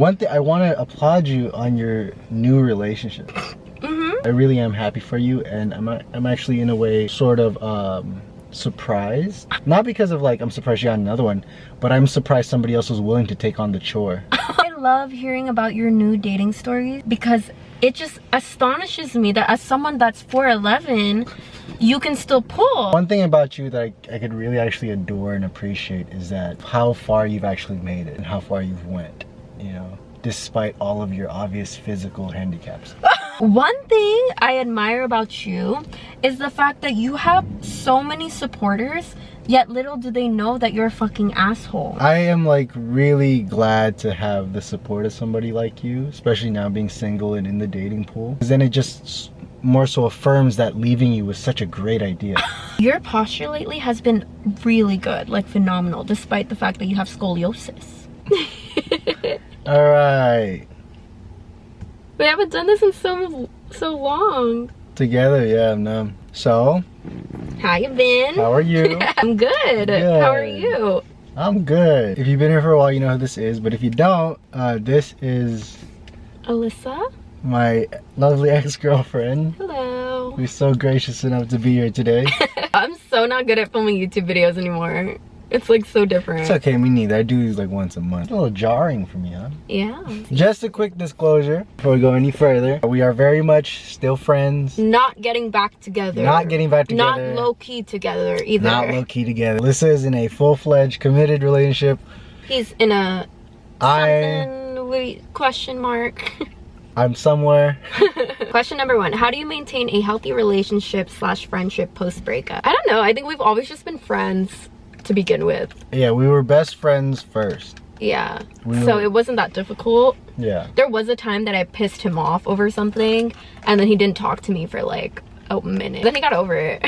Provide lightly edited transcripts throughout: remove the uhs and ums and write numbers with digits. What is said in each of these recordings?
One thing, I want to applaud you on your new relationship. I really am happy for you, and I'm actually in a way sort of surprised. Not because of like I'm surprised you got another one, but I'm surprised somebody else was willing to take on the chore. I love hearing about your new dating stories because it just astonishes me that as someone that's 4'11", you can still pull. One thing about you that I could really actually adore and appreciate is that how far you've actually made it and how far you've went, you know, despite all of your obvious physical handicaps. One thing I admire about you is the fact that you have so many supporters, yet little do they know that you're a fucking asshole. I am like really glad to have the support of somebody like you, especially now being single and in the dating pool. Because then it just more so affirms that leaving you was such a great idea. Your posture lately has been really good, like phenomenal, despite the fact that you have scoliosis. Alright. We haven't done this in so long. Together, yeah, no. So, how you been? How are you? I'm good. How are you? I'm good. If you've been here for a while, you know who this is. But if you don't, this is Alyssa, my lovely ex-girlfriend. Hello. Who's so gracious enough to be here today. I'm so not good at filming YouTube videos anymore. It's like so different. It's okay, me neither. I do these like once a month. A little jarring for me, huh? Yeah. Just a quick disclosure before we go any further. We are very much still friends. Not getting back together. Not getting back together. Not low-key together either. Not low-key together. Alyssa is in a full-fledged committed relationship. He's in a question mark. I'm somewhere. Question number 1. How do you maintain a healthy relationship / friendship post-breakup? I don't know. I think we've always just been friends to begin with. Yeah, we were best friends first. Yeah. So it wasn't that difficult. Yeah. There was a time that I pissed him off over something, and then he didn't talk to me for like a minute. Then he got over it.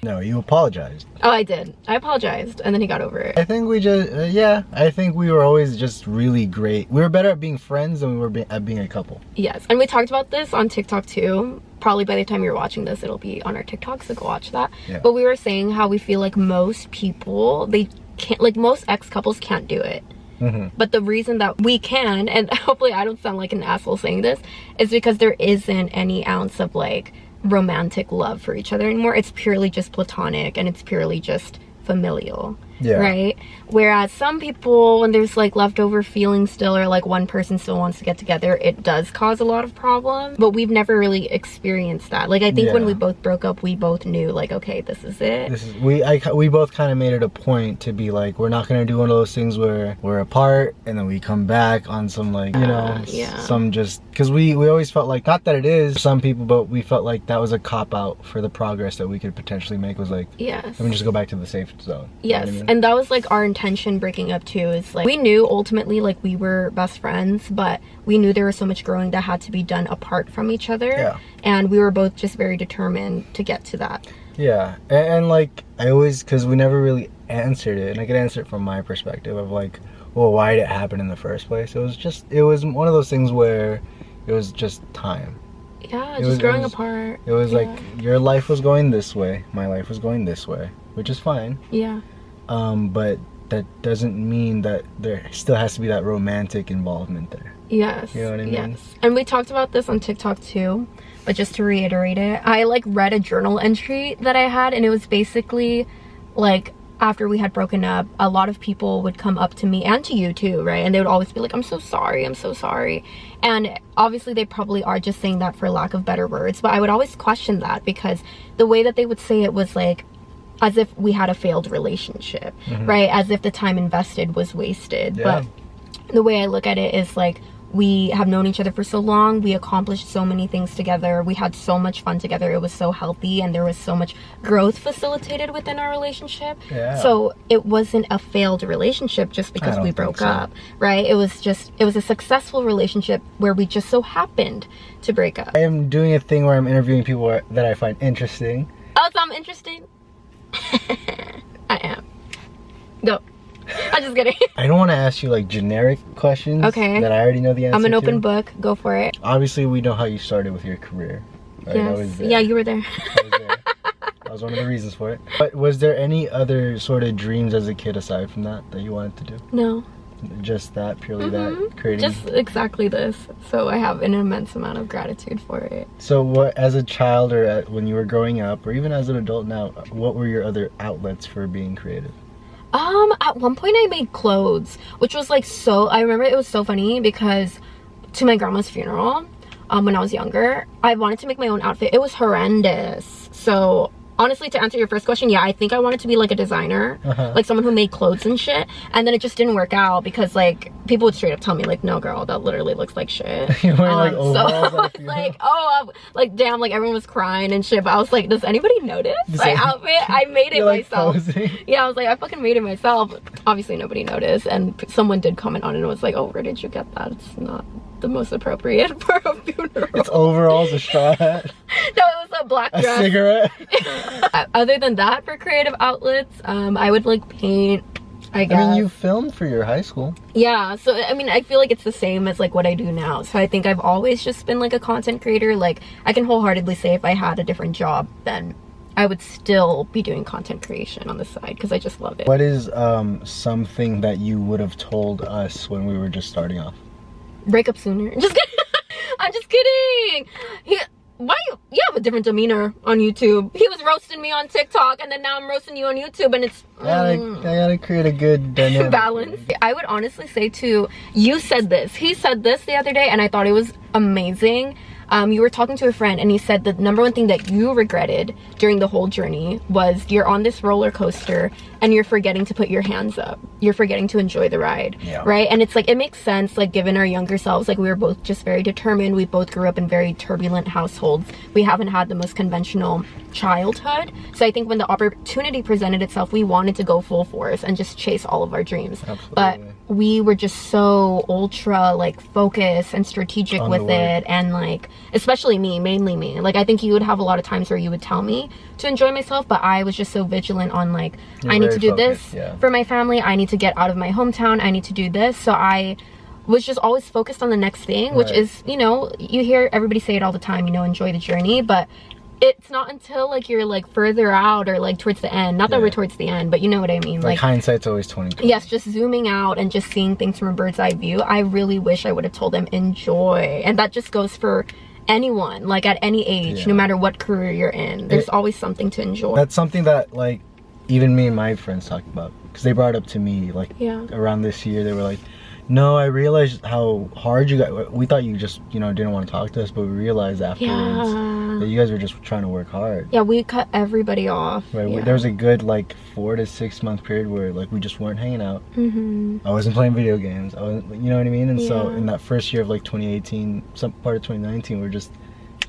No, you apologized. Oh, I did. I apologized, and then he got over it. I think we just, yeah, I think we were always just really great. We were better at being friends than we were at being a couple. Yes, and we talked about this on TikTok too. Probably by the time you're watching this, it'll be on our TikTok, so go watch that. Yeah. But we were saying how we feel like most people, they can't, like most ex-couples can't do it. But the reason that we can, and hopefully I don't sound like an asshole saying this, is because there isn't any ounce of like romantic love for each other anymore. It's purely just platonic, and it's purely just familial. Yeah. Right? Whereas some people, when there's like leftover feelings still, or like one person still wants to get together, it does cause a lot of problems. But we've never really experienced that. Like I think when we both broke up, we both knew like, okay, this is it. We both kind of made it a point to be like, we're not gonna do one of those things where we're apart and then we come back on some like, you know, some just, because we always felt like, not that it is some people, but we felt like that was a cop out for the progress that we could potentially make. Was like, let me just go back to the safe zone. Yes. You know what I mean? And that was like our intention breaking up too, is like we knew ultimately like we were best friends, but we knew there was so much growing that had to be done apart from each other, and we were both just very determined to get to that. And like I always, because we never really answered it, and I could answer it from my perspective of like, well, why did it happen in the first place? It was one of those things where it was just time. Just growing apart. It was like your life was going this way, my life was going this way, which is fine. But that doesn't mean that there still has to be that romantic involvement there. Yes. You know what I mean? Yes. And we talked about this on TikTok too, but just to reiterate it, I like read a journal entry that I had, and it was basically like, after we had broken up, a lot of people would come up to me, and to you too, right? And they would always be like, I'm so sorry, I'm so sorry. And obviously they probably are just saying that for lack of better words, but I would always question that, because the way that they would say it was like, as if we had a failed relationship, right? As if the time invested was wasted. But the way I look at it is like, we have known each other for so long, we accomplished so many things together, we had so much fun together, it was so healthy, and there was so much growth facilitated within our relationship. So it wasn't a failed relationship just because we broke up, right? It was a successful relationship where we just so happened to break up. I am doing a thing where I'm interviewing people that I find interesting. Oh, so I'm interesting? I am. Go. I'm just kidding. I don't want to ask you like generic questions that I already know the answer to. I'm an open book. Go for it. Obviously, we know how you started with your career. Right? Yes. Yeah, you were there. I was there. That was one of the reasons for it. But was there any other sort of dreams as a kid aside from that you wanted to do? No. Just that, purely that, creating? Just exactly this. So I have an immense amount of gratitude for it. So what, as a child or when you were growing up, or even as an adult now, what were your other outlets for being creative? At one point I made clothes, which was like I remember it was so funny because to my grandma's funeral, when I was younger, I wanted to make my own outfit. It was horrendous. So honestly, to answer your first question, yeah, I think I wanted to be like a designer, like someone who made clothes and shit. And then it just didn't work out because like people would straight up tell me like, no girl, that literally looks like shit. You're wearing like overalls. So I was like, like damn, like everyone was crying and shit. But I was like, does anybody notice my outfit? I made it myself. Yeah, I was like, I fucking made it myself. Obviously nobody noticed, and someone did comment on it and was like, oh, where did you get that? It's not the most appropriate for a funeral. It's overalls, a straw hat. No, it was a black dress. A cigarette. Other than that, for creative outlets, I would like paint, I guess. I mean, you filmed for your high school. Yeah, so I mean, I feel like it's the same as like what I do now. So I think I've always just been like a content creator. Like I can wholeheartedly say if I had a different job, then I would still be doing content creation on the side because I just love it. What is something that you would have told us when we were just starting off? Break up sooner. Just kidding. I'm just kidding. Why you have a different demeanor on YouTube? He was roasting me on TikTok, and then now I'm roasting you on YouTube, and it's I gotta create a good dynamic balance. I would honestly say too, you said this, he said this the other day, and I thought it was amazing. You were talking to a friend and he said the number one thing that you regretted during the whole journey was you're on this roller coaster and you're forgetting to put your hands up. You're forgetting to enjoy the ride, right? And it's like, it makes sense, like given our younger selves, like we were both just very determined. We both grew up in very turbulent households. We haven't had the most conventional childhood. So I think when the opportunity presented itself, we wanted to go full force and just chase all of our dreams. Absolutely. But we were just so ultra like focused and strategic with it, and like especially me, mainly me, like I think you would have a lot of times where you would tell me to enjoy myself, but I was just so vigilant on like, I need to do this for my family, I need to get out of my hometown, I need to do this. So I was just always focused on the next thing, which is, you know, you hear everybody say it all the time, you know, enjoy the journey, but it's not until like you're like further out or like towards the end, not that we're towards the end, but you know what I mean, like hindsight's always 20/20. Yes, just zooming out and just seeing things from a bird's eye view. I really wish I would have told them enjoy, and that just goes for anyone, like at any age, no matter what career you're in, there's always something to enjoy. That's something that like even me and my friends talk about, because they brought up to me like around this year, they were like, no, I realized how hard you got. We thought you just, you know, didn't want to talk to us, but we realized afterwards that you guys were just trying to work hard. Yeah, we cut everybody off. Right, there was a good like 4 to 6 month period where like we just weren't hanging out. I wasn't playing video games. I wasn't, you know what I mean? And so in that first year of like 2018, some part of 2019, we're just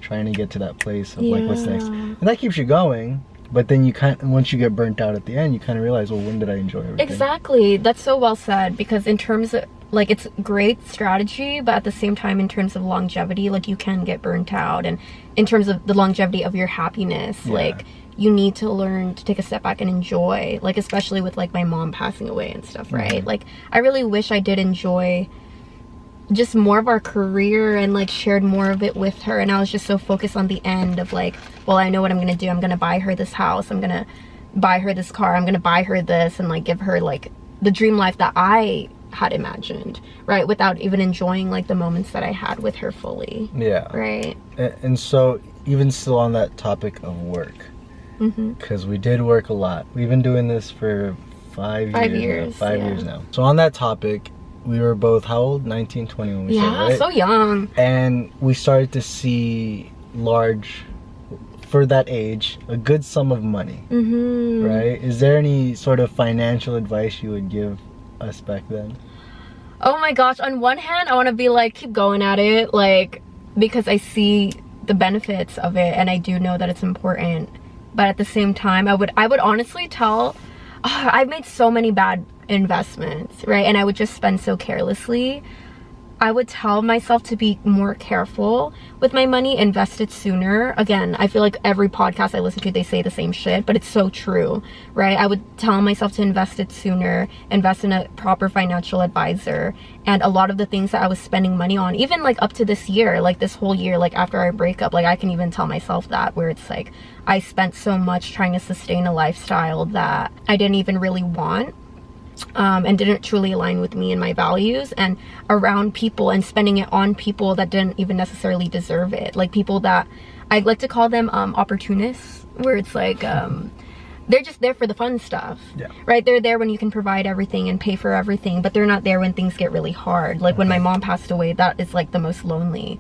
trying to get to that place of like what's next, and that keeps you going. But then you kind of, once you get burnt out at the end, you kind of realize, well, when did I enjoy everything? Exactly. That's so well said, because in terms of like, it's great strategy, but at the same time, in terms of longevity, like you can get burnt out, and in terms of the longevity of your happiness, like you need to learn to take a step back and enjoy, like especially with like my mom passing away and stuff, right? Like I really wish I did enjoy just more of our career and like shared more of it with her, and I was just so focused on the end of like, well, I know what I'm gonna do, I'm gonna buy her this house, I'm gonna buy her this car, I'm gonna buy her this, and like give her like the dream life that I had imagined, right, without even enjoying like the moments that I had with her fully. Right. And so even still on that topic of work, because we did work a lot, we've been doing this for 5 years now, 5 years now. So on that topic, we were both, how old? 19, 20 when we started, right? So young. And we started to see large, for that age, a good sum of money, right? Is there any sort of financial advice you would give us back then? Oh my gosh, on one hand, I want to be like, keep going at it, like, because I see the benefits of it and I do know that it's important. But at the same time, I would honestly tell, I've made so many bad investments, right? And I would just spend so carelessly. I would tell myself to be more careful with my money, invest it sooner. Again, I feel like every podcast I listen to, they say the same shit, but it's so true, right? I would tell myself to invest it sooner, invest in a proper financial advisor, and a lot of the things that I was spending money on, even like up to this year, like this whole year, like after our breakup, like I can even tell myself that, where it's like I spent so much trying to sustain a lifestyle that I didn't even really want. and didn't truly align with me and my values, and around people and spending it on people that didn't even necessarily deserve it. Like people that I like to call them opportunists, where it's like they're just there for the fun stuff, right? They're there when you can provide everything and pay for everything, but they're not there when things get really hard. Like when my mom passed away, that is like the most lonely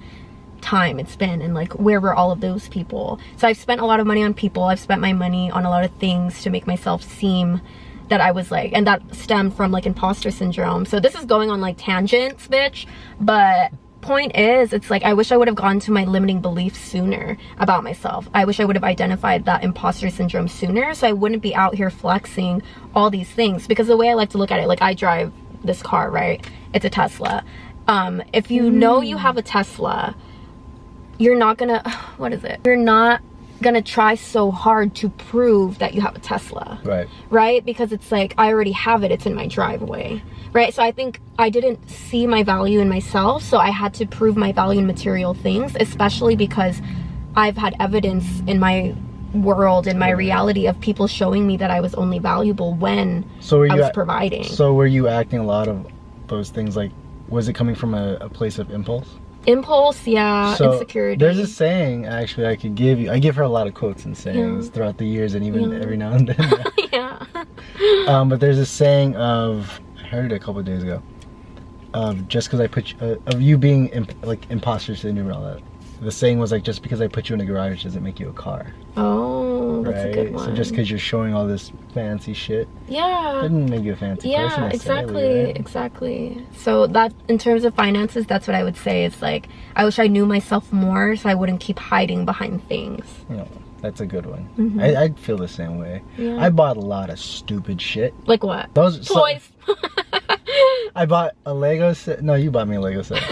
time it's been, and like where were all of those people? So I've spent a lot of money on people. I've spent my money on a lot of things to make myself seem that I was like, and that stemmed from like imposter syndrome. So this is going on like tangents, bitch, but point is, it's like I wish I would have gone to my limiting beliefs sooner about myself. I wish I would have identified that imposter syndrome sooner, so I wouldn't be out here flexing all these things. Because the way I like to look at it, like I drive this car, right? It's a Tesla. If you know you have a Tesla, you're not gonna, what is it? You're not gonna try so hard to prove that you have a Tesla, right? Because it's like, I already have it, it's in my driveway, right? So I think I didn't see my value in myself, so I had to prove my value in material things, especially because I've had evidence in my world, in my reality, of people showing me that I was only valuable when I was providing. So were you acting a lot of those things, like, was it coming from a place of impulse? Impulse, yeah, so insecurity. There's a saying, actually, I could give you. I give her a lot of quotes and sayings throughout the years, and even every now and then. But there's a saying of, I heard it a couple of days ago, of just because I put you, of you being like imposter syndrome and all that. The saying was like, just because I put you in a garage doesn't make you a car. Oh, that's a good one. So just because you're showing all this fancy shit, doesn't make you a fancy person. Exactly. So that, in terms of finances, that's what I would say. It's like, I wish I knew myself more, so I wouldn't keep hiding behind things. That's a good one. I'd feel the same way. I bought a lot of stupid shit. Like what? Those toys. I bought a Lego set. No, you bought me a Lego set.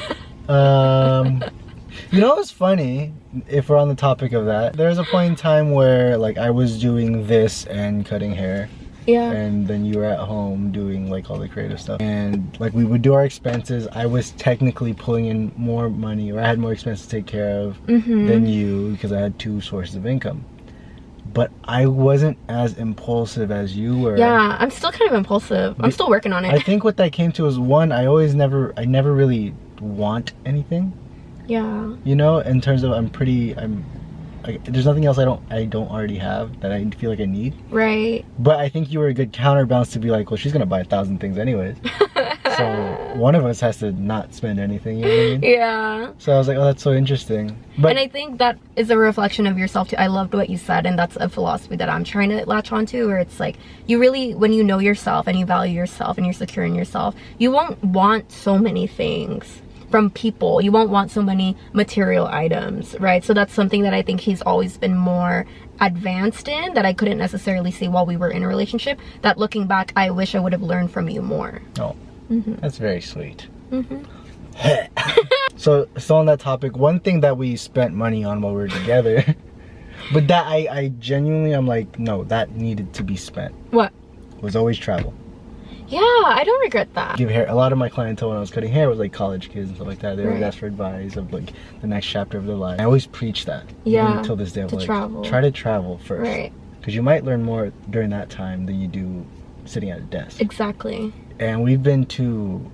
You know what's funny, if we're on the topic of that, there's a point in time where like I was doing this and cutting hair, and then you were at home doing like all the creative stuff, and like we would do our expenses. I was technically pulling in more money, or I had more expenses to take care of than you, because I had two sources of income. But I wasn't as impulsive as you were. Yeah, I'm still kind of impulsive. I'm still working on it. I think what that came to is, one, I never really want anything. Yeah. You know, in terms of there's nothing else I don't already have that I feel like I need. Right. But I think you were a good counterbalance to be like, well, she's gonna buy 1,000 things anyways. So one of us has to not spend anything, you know what I mean? Yeah. So I was like, oh, that's so interesting. But, and I think that is a reflection of yourself too. I loved what you said, and that's a philosophy that I'm trying to latch onto, where it's like, you really, when you know yourself and you value yourself and you're secure in yourself, you won't want so many things from people. You won't want so many material items, right? So that's something that I think he's always been more advanced in, that I couldn't necessarily see while we were in a relationship, that looking back, I wish I would have learned from you more. Oh, that's very sweet. So on that topic, one thing that we spent money on while we were together, but that I genuinely, I'm like, no, that needed to be spent. What? Was always travel. Yeah, I don't regret that. Give hair. A lot of my clientele when I was cutting hair was like college kids and stuff like that. They always ask for advice of like the next chapter of their life. I always preach that. Yeah. Until this day, to travel. Try to travel first. Right. Because you might learn more during that time than you do sitting at a desk. Exactly. And we've been to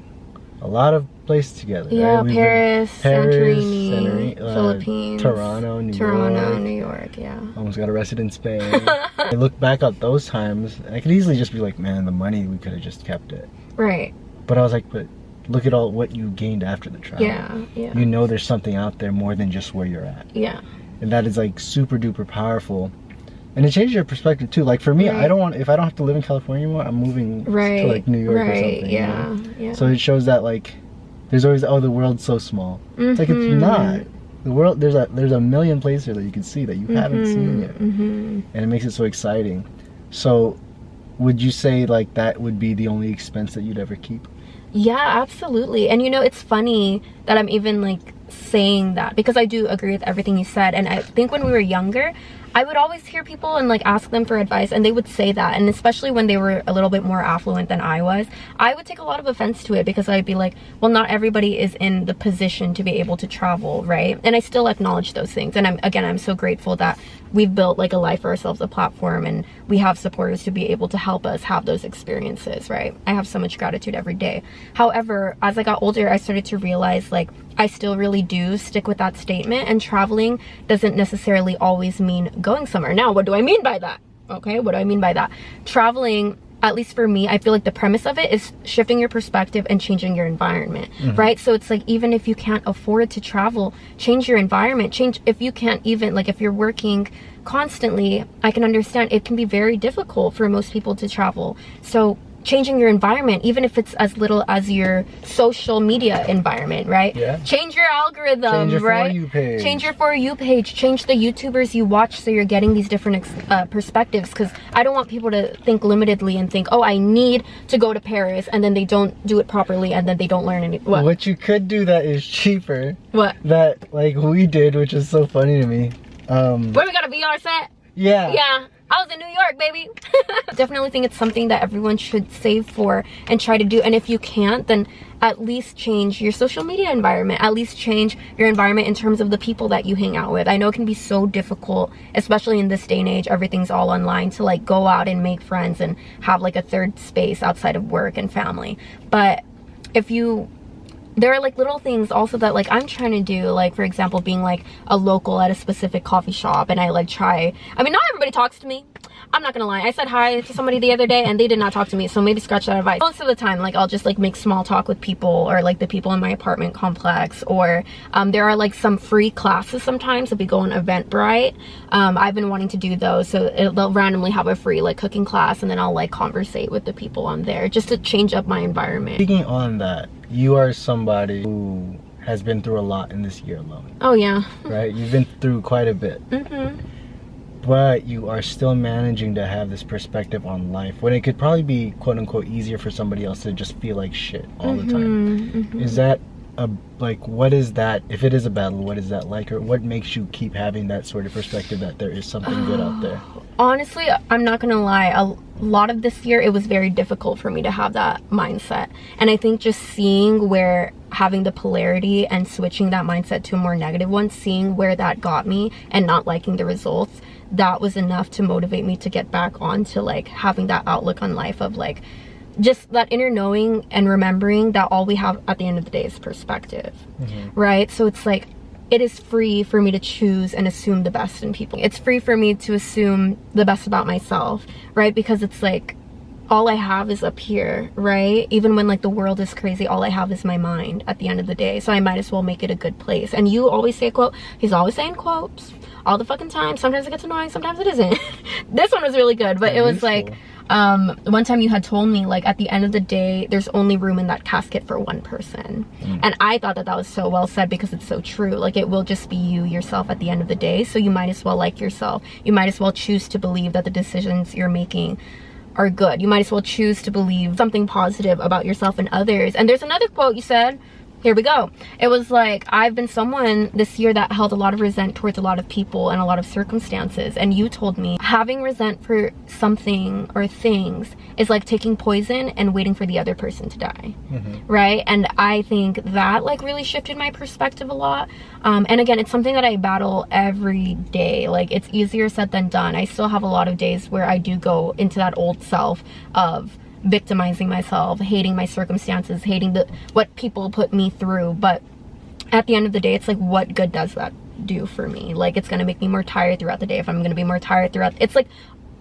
a lot of places together. Yeah, right? Paris, Santorini, Philippines, Toronto, New York, yeah. Almost got arrested in Spain. I look back at those times, and I could easily just be like, man, the money, we could have just kept it. Right. But I was like, but look at all what you gained after the travel. Yeah. You know there's something out there more than just where you're at. Yeah. And that is like super duper powerful. And it changes your perspective too. Like for me, I don't want, if I don't have to live in California anymore, I'm moving to like New York or something. Yeah. You know? Yeah. So it shows that like, there's always, oh, the world's so small. It's like, it's not. The world, there's a million places that you can see that you haven't seen yet. And it makes it so exciting. So would you say like that would be the only expense that you'd ever keep? Yeah, absolutely. And you know, it's funny that I'm even like saying that, because I do agree with everything you said. And I think when we were younger, I would always hear people and like ask them for advice, and they would say that, and especially when they were a little bit more affluent than I was, I would take a lot of offense to it, because I'd be like, well, not everybody is in the position to be able to travel, right? And I still acknowledge those things, and I'm so grateful that we've built like a life for ourselves, a platform, and we have supporters to be able to help us have those experiences, right? I have so much gratitude every day. However, as I got older, I started to realize like I still really do stick with that statement, and traveling doesn't necessarily always mean going somewhere. Now, what do I mean by that? Okay, what do I mean by that? Traveling, at least for me, I feel like the premise of it is shifting your perspective and changing your environment, right? So it's like, even if you can't afford to travel, change your environment. Change, if you can't even, like if you're working constantly, I can understand it can be very difficult for most people to travel. So changing your environment, even if it's as little as your social media environment, right? Yeah. Change your algorithm, change your right? For You page. Change your For You page. Change the YouTubers you watch so you're getting these different perspectives, because I don't want people to think limitedly and think, oh, I need to go to Paris, and then they don't do it properly, and then they don't learn any. What you could do that is cheaper. What? That like we did, which is so funny to me. Where we got a VR set? Yeah. Yeah. I was in New York, baby. Definitely think it's something that everyone should save for and try to do. And if you can't, then at least change your social media environment. At least change your environment in terms of the people that you hang out with. I know it can be so difficult, especially in this day and age. Everything's all online, to like go out and make friends and have like a third space outside of work and family. But if you... there are like little things also that like I'm trying to do, like for example being like a local at a specific coffee shop, and I like try, I mean, not everybody talks to me, I'm not gonna lie. I said hi to somebody the other day and they did not talk to me, so maybe scratch that advice. Most of the time, like I'll just like make small talk with people, or like the people in my apartment complex, or there are like some free classes sometimes if we go on Eventbrite. I've been wanting to do those, so they'll randomly have a free like cooking class, and then I'll like conversate with the people on there just to change up my environment. Speaking on that, you are somebody who has been through a lot in this year alone. Oh yeah. Right? You've been through quite a bit. But you are still managing to have this perspective on life, when it could probably be quote unquote easier for somebody else to just feel like shit all the time. Is that a, like, what is that, if it is a battle, what is that like, or what makes you keep having that sort of perspective that there is something good out there? Honestly, I'm not gonna lie, a lot of this year it was very difficult for me to have that mindset, and I think just seeing where having the polarity and switching that mindset to a more negative one, seeing where that got me and not liking the results, that was enough to motivate me to get back on to like having that outlook on life of like just that inner knowing and remembering that all we have at the end of the day is perspective, right? So it's like, it is free for me to choose and assume the best in people. It's free for me to assume the best about myself, right? Because it's like, all I have is up here, right? Even when like the world is crazy, all I have is my mind at the end of the day. So I might as well make it a good place. And you always say a quote. He's always saying quotes all the fucking time. Sometimes it gets annoying, sometimes it isn't. This one was really good, but it was like, one time you had told me like at the end of the day there's only room in that casket for one person, and I thought that that was so well said, because it's so true. Like, it will just be you, yourself, at the end of the day, so you might as well like yourself. You might as well choose to believe that the decisions you're making are good. You might as well choose to believe something positive about yourself and others. And there's another quote you said, here we go. It was like, I've been someone this year that held a lot of resent towards a lot of people and a lot of circumstances, and you told me having resent for something or things is like taking poison and waiting for the other person to die, right? And I think that like really shifted my perspective a lot. And again, it's something that I battle every day. Like, it's easier said than done. I still have a lot of days where I do go into that old self of victimizing myself, hating my circumstances, hating what people put me through. But at the end of the day, it's like, what good does that do for me? Like, it's gonna make me more tired throughout the day. If I'm gonna be more tired throughout, it's like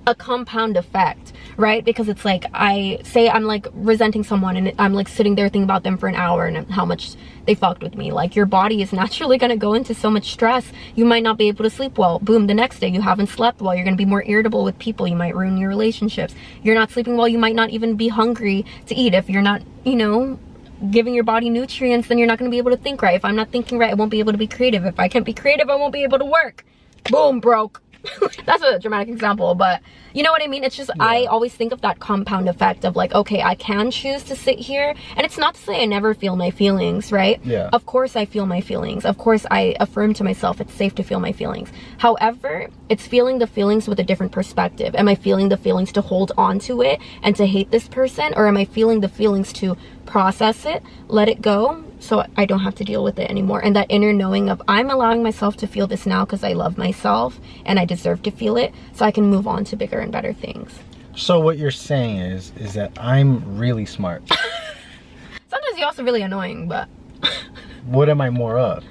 a compound effect, right? Because it's like, I say I'm like resenting someone, and I'm like sitting there thinking about them for an hour and how much they fucked with me. Like, your body is naturally gonna go into so much stress. You might not be able to sleep well. Boom, the next day you haven't slept well. You're gonna be more irritable with people. You might ruin your relationships. You're not sleeping well. You might not even be hungry to eat. If you're not, you know, giving your body nutrients, then you're not gonna be able to think right. If I'm not thinking right, I won't be able to be creative. If I can't be creative, I won't be able to work. Boom, broke. That's a dramatic example, but you know what I mean? It's just, I always think of that compound effect of like, okay, I can choose to sit here, and it's not to say I never feel my feelings, right? Yeah. Of course I feel my feelings. Of course I affirm to myself it's safe to feel my feelings. However, it's feeling the feelings with a different perspective. Am I feeling the feelings to hold on to it and to hate this person, or am I feeling the feelings to process it, let it go, so I don't have to deal with it anymore. And that inner knowing of I'm allowing myself to feel this now because I love myself and I deserve to feel it, so I can move on to bigger and better things. So what you're saying is that I'm really smart. Sometimes you're also really annoying, but what am I more of?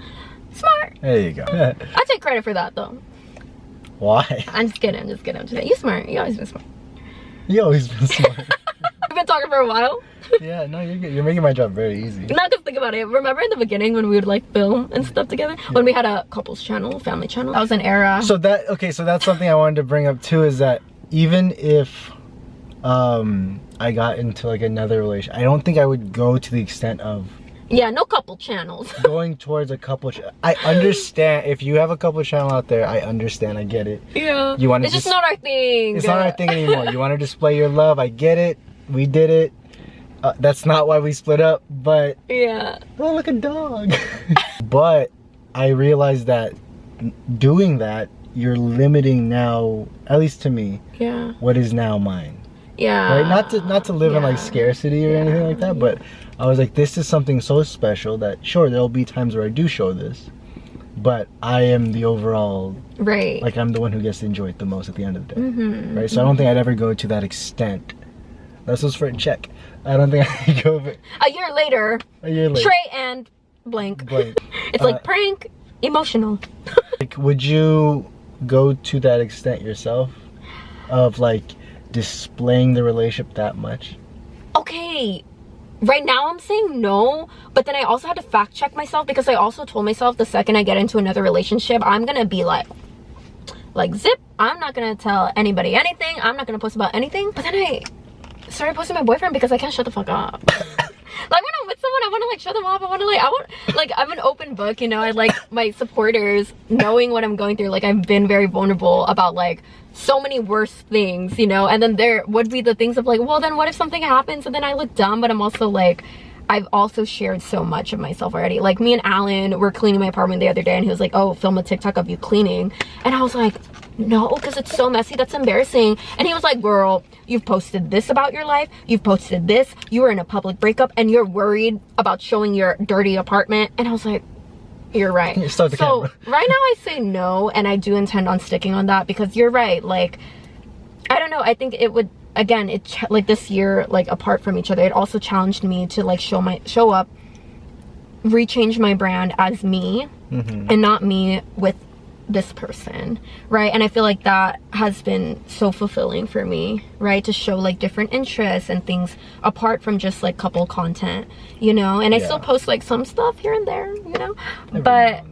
Smart. There you go. I take credit for that though. Why? I'm just kidding. You're smart. You always been smart. You always been smart. We've been talking for a while. Yeah, no, you're good. You're making my job very easy. Not just think about it. Remember in the beginning when we would like film and stuff together? Yeah. When we had a couples channel, family channel. That was an era. So that's something I wanted to bring up too, is that even if I got into like another relationship, I don't think I would go to the extent of no couple channels. Going towards a couple I understand if you have a couple channel out there. I understand, I get it. Yeah, you want to it's just not our thing. It's not our thing anymore. You want to display your love. I get it. We did it. That's not why we split up, but yeah. Oh, look, a dog. But I realized that doing that, you're limiting now, at least to me, what is now mine. Yeah. Right? Not to live in like scarcity or anything like that, but I was like, this is something so special that sure, there'll be times where I do show this, but I am the overall, right, like I'm the one who gets to enjoy it the most at the end of the day. Right? So I don't think I'd ever go to that extent. That's just for a check. I don't think I could go over. A year later. Trey and blank. It's like prank, emotional. Like, would you go to that extent yourself? Of like displaying the relationship that much? Okay. Right now I'm saying no, but then I also had to fact check myself, because I also told myself the second I get into another relationship, I'm gonna be like zip. I'm not gonna tell anybody anything. I'm not gonna post about anything. But then I started posting my boyfriend because I can't shut the fuck up. Like when I'm with someone, I want to like shut them off. I'm an open book, you know. I like my supporters knowing what I'm going through. Like I've been very vulnerable about like so many worse things, you know. And then there would be the things of like, well, then what if something happens and then I look dumb? But I'm also like, I've also shared so much of myself already. Like me and Alan were cleaning my apartment the other day, and he was like, oh, film a TikTok of you cleaning. And I was like, no, because it's so messy, that's embarrassing. And he was like, girl, you've posted this about your life, you've posted this, you were in a public breakup and you're worried about showing your dirty apartment. And I was like, you're right. So right now I say no, and I do intend on sticking on that, because you're right. Like I don't know, I think it would, again, like this year, like apart from each other, it also challenged me to like show up, rechange my brand as me, and not me with this person, right? And I feel like that has been so fulfilling for me, right? To show like different interests and things apart from just like couple content, you know. And I still post like some stuff here and there, you know, but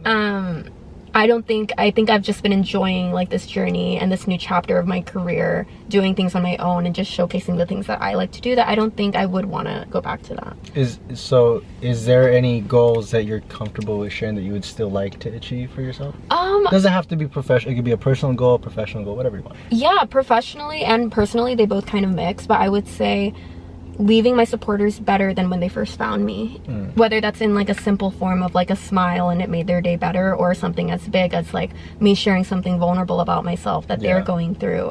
I think I've just been enjoying like this journey and this new chapter of my career, doing things on my own and just showcasing the things that I like to do, that I don't think I would want to go back to that. Is there any goals that you're comfortable with sharing that you would still like to achieve for yourself? It doesn't have to be professional. It could be a personal goal, professional goal, whatever you want. Yeah, professionally and personally, they both kind of mix, but I would say leaving my supporters better than when they first found me, whether that's in like a simple form of like a smile and it made their day better, or something as big as like me sharing something vulnerable about myself that they're going through.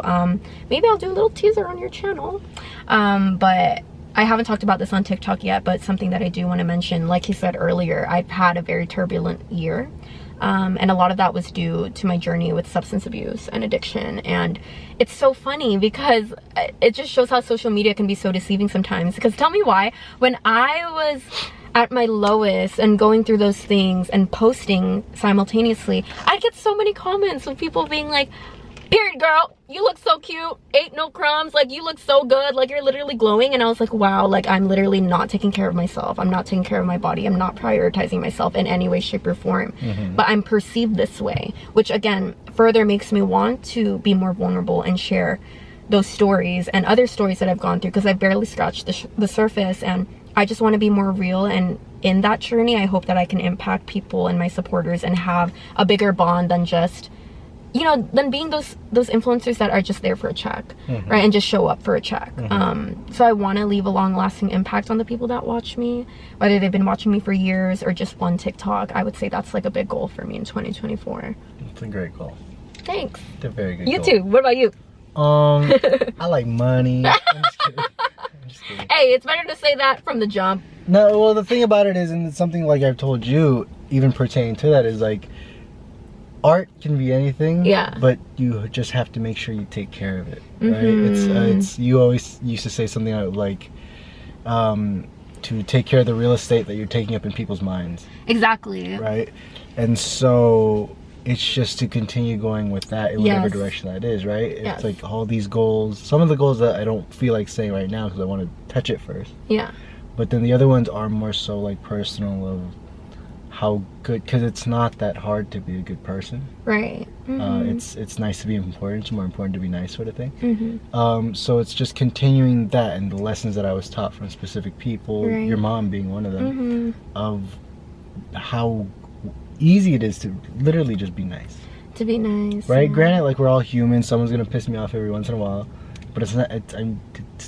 Maybe I'll do a little teaser on your channel, but I haven't talked about this on TikTok yet, but something that I do want to mention, like you said earlier, I've had a very turbulent year. And a lot of that was due to my journey with substance abuse and addiction. And it's so funny because it just shows how social media can be so deceiving sometimes. Because tell me why, when I was at my lowest and going through those things and posting simultaneously, I'd get so many comments of people being like, period girl, you look so cute, ate no crumbs, like you look so good, like you're literally glowing. And I was like, wow, like I'm literally not taking care of myself, I'm not taking care of my body, I'm not prioritizing myself in any way, shape, or form. But I'm perceived this way, which again further makes me want to be more vulnerable and share those stories and other stories that I've gone through, because I've barely scratched the surface, and I just want to be more real. And in that journey, I hope that I can impact people and my supporters and have a bigger bond than just, you know, than being those influencers that are just there for a check, right? And just show up for a check. So I want to leave a long-lasting impact on the people that watch me, whether they've been watching me for years or just one TikTok. I would say that's like a big goal for me in 2024. It's a great goal. Thanks. It's a very good goal. You too. What about you? I like money. I'm just kidding. Hey, it's better to say that from the jump No, well, the thing about it is, and it's something like I've told you, even pertaining to that, is like, art can be anything. Yeah. But you just have to make sure you take care of it, right? It's you always used to say something like, to take care of the real estate that you're taking up in people's minds. Exactly. Right? And so it's just to continue going with that in whatever direction that is, right? It's like all these goals, some of the goals that I don't feel like saying right now because I want to touch it first. Yeah. But then the other ones are more so like personal of how good, because it's not that hard to be a good person. Right. It's nice to be important. It's more important to be nice, sort of thing. So it's just continuing that and the lessons that I was taught from specific people, your mom being one of them, of how easy it is to literally just be nice. To be nice. Right? Yeah. Granted, like we're all human. Someone's gonna piss me off every once in a while, but it's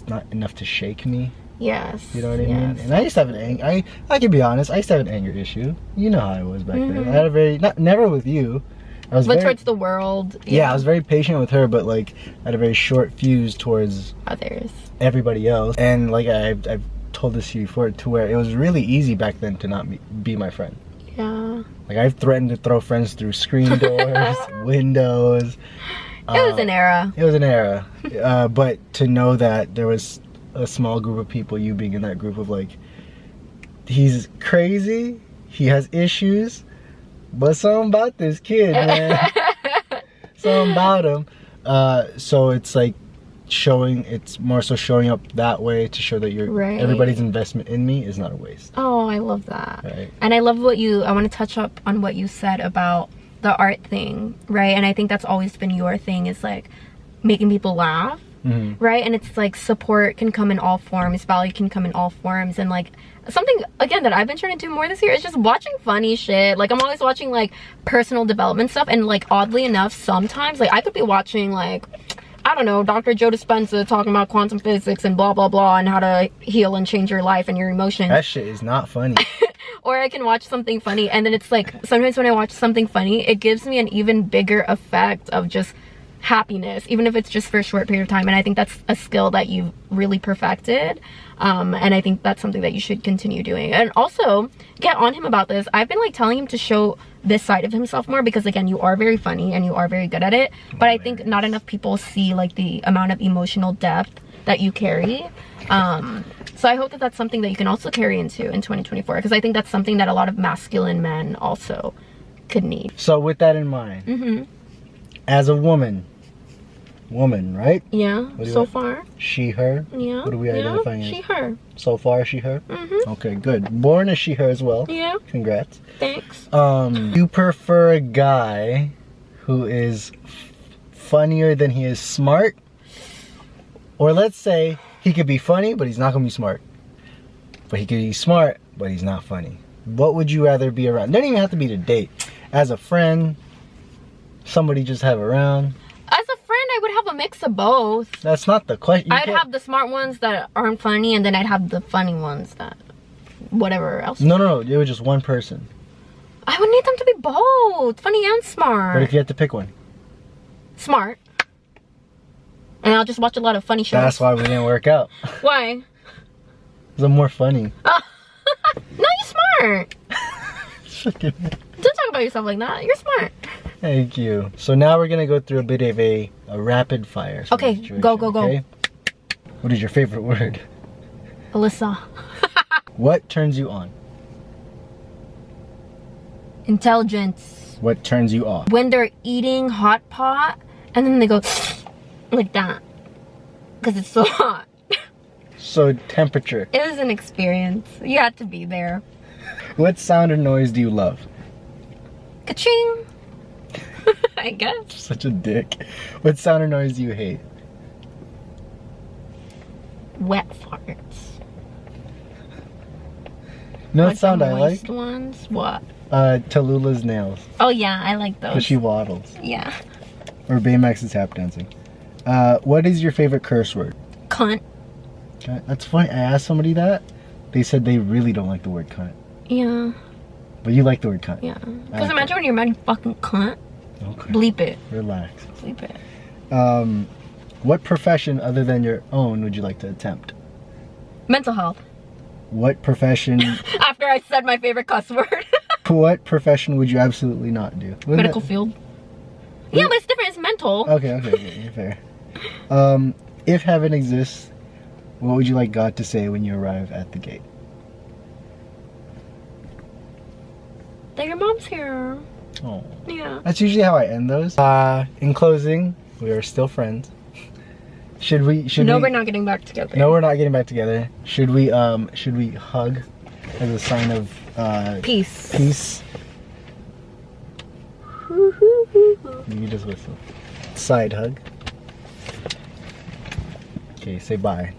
not enough to shake me. Yes. You know what I mean? And I used to have an I can be honest, I used to have an anger issue. You know how I was back then. I had a very, never with you. I was towards the world. Yeah, I was very patient with her, but like I had a very short fuse towards others. Everybody else. And like I've told this to you before, to where it was really easy back then to not be my friend. Yeah. Like I've threatened to throw friends through screen doors, windows. It was an era. It was an era. But to know that there was a small group of people, you being in that group of like, he's crazy, he has issues, but something about this kid, man. Something about him. So it's like it's more so showing up that way to show that everybody's investment in me is not a waste. Oh, I love that. Right. And I love I want to touch up on what you said about the art thing, right? And I think that's always been your thing, is like making people laugh. Right? And it's like support can come in all forms, value can come in all forms, and like something again that I've been trying to do more this year is just watching funny shit. Like I'm always watching like personal development stuff, and like oddly enough sometimes like I could be watching like, I don't know, Dr. Joe Dispenza talking about quantum physics and blah blah blah and how to heal and change your life and your emotions. That shit is not funny. Or I can watch something funny, and then it's like sometimes when I watch something funny it gives me an even bigger effect of just happiness, even if it's just for a short period of time. And I think that's a skill that you've really perfected, and I think that's something that you should continue doing. And also get on him about this. I've been like telling him to show this side of himself more, because again, you are very funny and you are very good at it, but I think not enough people see like the amount of emotional depth that you carry. So I hope that that's something that you can also carry into in 2024, because I think that's something that a lot of masculine men also could need. So with that in mind, as a woman, right? Yeah. So far. She, her. Yeah. What are we identifying as? She, her. So far, she, her. Okay, good. Born as she, her as well. Yeah. Congrats. Thanks. You prefer a guy who is funnier than he is smart, or let's say he could be funny but he's not gonna be smart, but he could be smart but he's not funny? What would you rather be around? It doesn't even have to be to date. As a friend, somebody just have around. As a friend, I would have a mix of both. That's not the question. I'd have the smart ones that aren't funny, and then I'd have the funny ones that whatever else. No, it was just one person. I would need them to be both funny and smart. But if you had to pick one? Smart. And I'll just watch a lot of funny shows. That's why we didn't work out. Why? Because I'm more funny. No, you're smart. Don't talk about yourself like that. You're smart. Thank you. So now we're gonna go through a bit of a rapid fire. Okay, go. Okay? What is your favorite word? Alyssa. What turns you on? Intelligence. What turns you off? When they're eating hot pot and then they go like that, because it's so hot. So temperature. It was an experience. You had to be there. What sound or noise do you love? Ka-ching. I guess. Such a dick. What sound or noise do you hate? Wet farts. No sound I like? Moist ones? What? Tallulah's nails. Oh yeah, I like those. Because she waddles. Yeah. Or Baymax's tap dancing. What is your favorite curse word? Cunt. That's funny. I asked somebody that. They said they really don't like the word cunt. Yeah. But you like the word cunt. Yeah. Because imagine when you're mad, you fucking cunt. Okay. Bleep it. Relax. Bleep it. What profession other than your own would you like to attempt? Mental health. What profession? After I said my favorite cuss word. What profession would you absolutely not do? Medical field. Yeah, but it's different. It's mental. Okay, fair. If heaven exists, what would you like God to say when you arrive at the gate? That your mom's here. Oh. Yeah. That's usually how I end those. In closing, we are still friends. Should we? No, we're not getting back together. No, we're not getting back together. Should we hug as a sign of peace? Peace. You just whistle. Side hug. Okay, say bye.